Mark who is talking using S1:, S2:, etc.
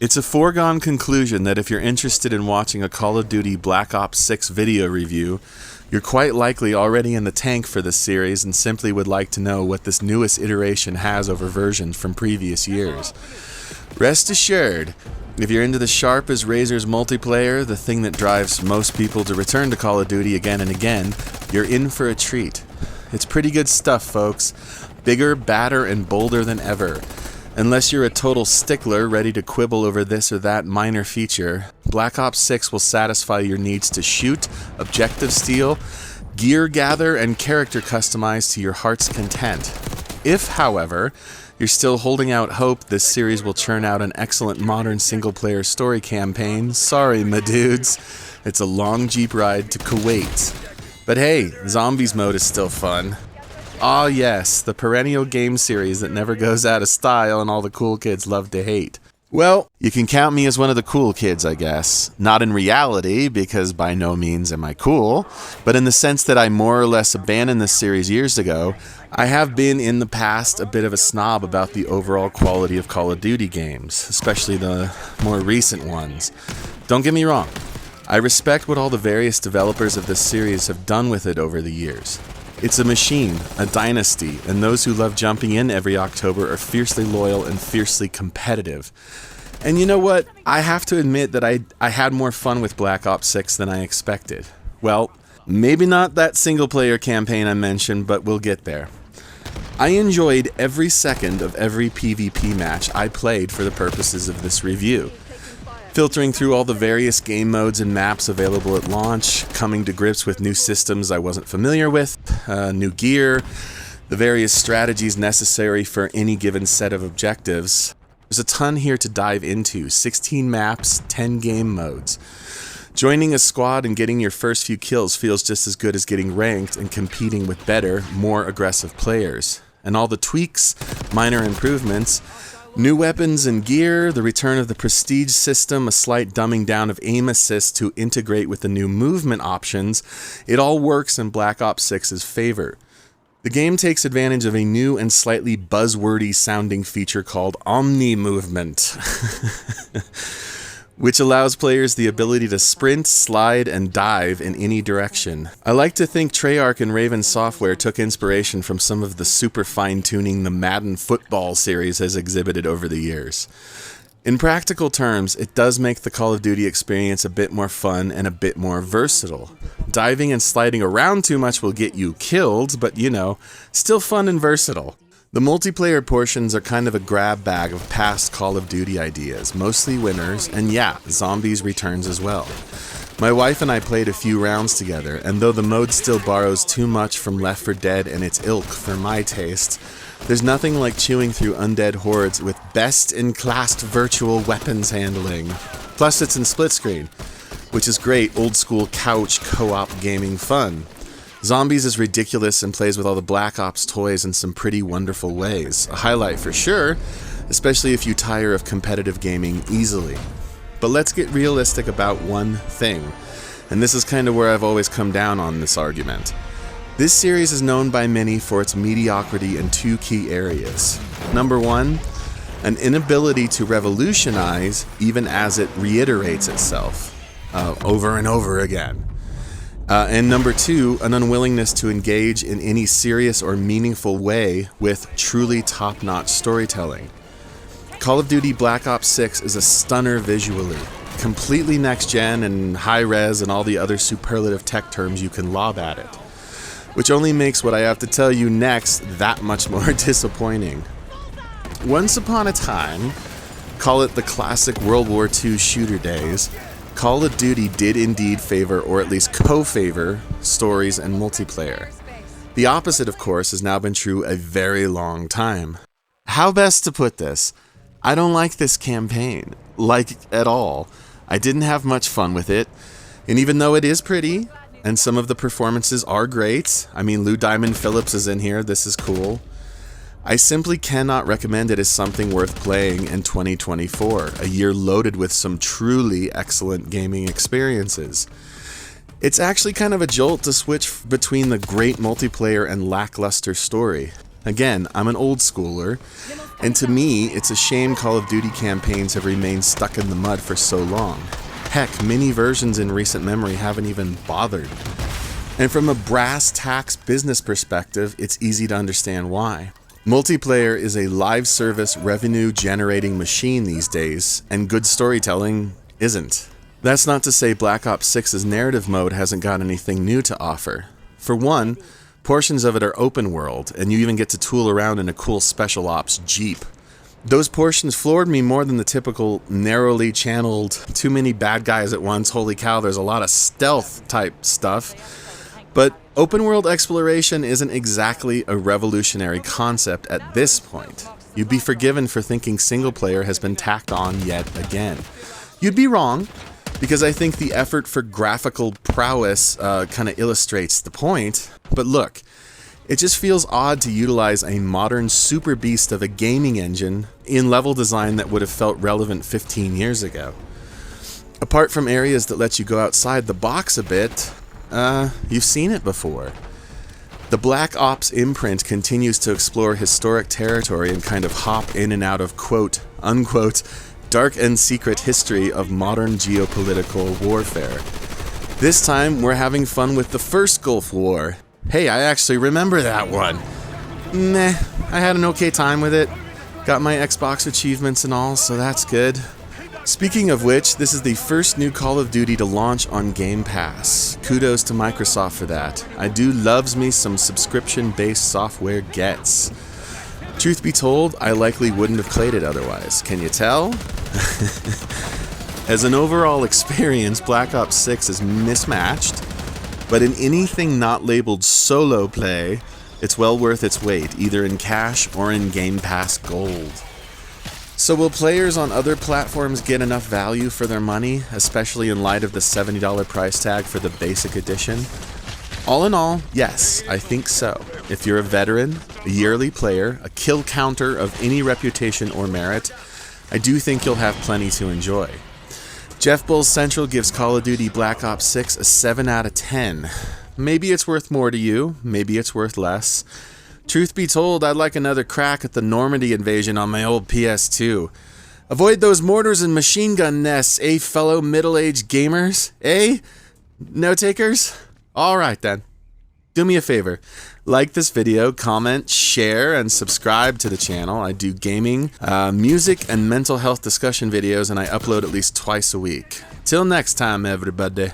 S1: It's a foregone conclusion that if you're interested in watching a Call of Duty Black Ops 6 video review, you're quite likely already in the tank for this series and simply would like to know what this newest iteration has over versions from previous years. Rest assured, if you're into the sharp as razors multiplayer, the thing that drives most people to return to Call of Duty again and again, you're in for a treat. It's pretty good stuff, folks. Bigger, badder, and bolder than ever. Unless you're a total stickler ready to quibble over this or that minor feature, Black Ops 6 will satisfy your needs to shoot, objective steal, gear gather, and character customize to your heart's content. If, however, you're still holding out hope this series will churn out an excellent modern single-player story campaign, sorry, my dudes. It's a long Jeep ride to Kuwait. But hey, Zombies mode is still fun. Ah yes, the perennial game series that never goes out of style and all the cool kids love to hate. Well, you can count me as one of the cool kids, I guess. Not in reality, because by no means am I cool, but in the sense that I more or less abandoned this series years ago. I have been in the past a bit of a snob about the overall quality of Call of Duty games, especially the more recent ones. Don't get me wrong, I respect what all the various developers of this series have done with it over the years. It's a machine, a dynasty, and those who love jumping in every October are fiercely loyal and fiercely competitive. And you know what? I have to admit that I had more fun with Black Ops 6 than I expected. Well, maybe not that single-player campaign I mentioned, but we'll get there. I enjoyed every second of every PvP match I played for the purposes of this review. Filtering through all the various game modes and maps available at launch, coming to grips with new systems I wasn't familiar with, new gear, the various strategies necessary for any given set of objectives. There's a ton here to dive into, 16 maps, 10 game modes. Joining a squad and getting your first few kills feels just as good as getting ranked and competing with better, more aggressive players. And all the tweaks, minor improvements, new weapons and gear, the return of the prestige system, a slight dumbing down of aim assist to integrate with the new movement options, it all works in Black Ops 6's favor. The game takes advantage of a new and slightly buzzwordy sounding feature called Omni Movement, which allows players the ability to sprint, slide, and dive in any direction. I like to think Treyarch and Raven Software took inspiration from some of the super fine-tuning the Madden football series has exhibited over the years. In practical terms, it does make the Call of Duty experience a bit more fun and a bit more versatile. Diving and sliding around too much will get you killed, but you know, still fun and versatile. The multiplayer portions are kind of a grab bag of past Call of Duty ideas, mostly winners, and yeah, Zombies returns as well. My wife and I played a few rounds together, and though the mode still borrows too much from Left 4 Dead and its ilk for my taste, there's nothing like chewing through undead hordes with best-in-class virtual weapons handling. Plus it's in split screen, which is great old-school couch co-op gaming fun. Zombies is ridiculous and plays with all the Black Ops toys in some pretty wonderful ways. A highlight for sure, especially if you tire of competitive gaming easily. But let's get realistic about one thing, and this is kind of where I've always come down on this argument. This series is known by many for its mediocrity in two key areas. Number one, an inability to revolutionize even as it reiterates itself over and over again. And number two, an unwillingness to engage in any serious or meaningful way with truly top-notch storytelling. Call of Duty Black Ops 6 is a stunner visually, completely next-gen and high-res and all the other superlative tech terms you can lob at it, which only makes what I have to tell you next that much more disappointing. Once upon a time, call it the classic World War II shooter days, Call of Duty did indeed favor, or at least co-favor, stories and multiplayer. The opposite, of course, has now been true a very long time. How best to put this? I don't like this campaign. Like, at all. I didn't have much fun with it, and even though it is pretty, and some of the performances are great, I mean, Lou Diamond Phillips is in here, this is cool, I simply cannot recommend it as something worth playing in 2024, a year loaded with some truly excellent gaming experiences. It's actually kind of a jolt to switch between the great multiplayer and lackluster story. Again, I'm an old schooler, and to me, it's a shame Call of Duty campaigns have remained stuck in the mud for so long. Heck, mini versions in recent memory haven't even bothered. And from a brass tacks business perspective, it's easy to understand why. Multiplayer is a live service revenue generating machine these days, and good storytelling isn't. That's not to say Black Ops 6's narrative mode hasn't got anything new to offer. For one, portions of it are open world, and you even get to tool around in a cool special ops jeep. Those portions floored me more than the typical narrowly channeled, too many bad guys at once, holy cow, there's a lot of stealth type stuff. But open world exploration isn't exactly a revolutionary concept at this point. You'd be forgiven for thinking single player has been tacked on yet again. You'd be wrong, because I think the effort for graphical prowess kind of illustrates the point. But look, it just feels odd to utilize a modern super beast of a gaming engine in level design that would have felt relevant 15 years ago. Apart from areas that let you go outside the box a bit, you've seen it before. The Black Ops imprint continues to explore historic territory and kind of hop in and out of quote, unquote, dark and secret history of modern geopolitical warfare. This time, we're having fun with the first Gulf War. Hey, I actually remember that one. Meh, I had an okay time with it. Got my Xbox achievements and all, so that's good. Speaking of which, this is the first new Call of Duty to launch on Game Pass. Kudos to Microsoft for that. I do loves me some subscription-based software gets. Truth be told, I likely wouldn't have played it otherwise. Can you tell? As an overall experience, Black Ops 6 is mismatched, but in anything not labeled solo play, it's well worth its weight, either in cash or in Game Pass Gold. So will players on other platforms get enough value for their money, especially in light of the $70 price tag for the basic edition? All in all, yes, I think so. If you're a veteran, a yearly player, a kill counter of any reputation or merit, I do think you'll have plenty to enjoy. Jeff Bulls Central gives Call of Duty Black Ops 6 a 7 out of 10. Maybe it's worth more to you, maybe it's worth less. Truth be told, I'd like another crack at the Normandy invasion on my old PS2. Avoid those mortars and machine gun nests, eh, fellow middle-aged gamers? Eh? No takers? Alright then. Do me a favor. Like this video, comment, share, and subscribe to the channel. I do gaming, music, and mental health discussion videos, and I upload at least twice a week. Till next time, everybody.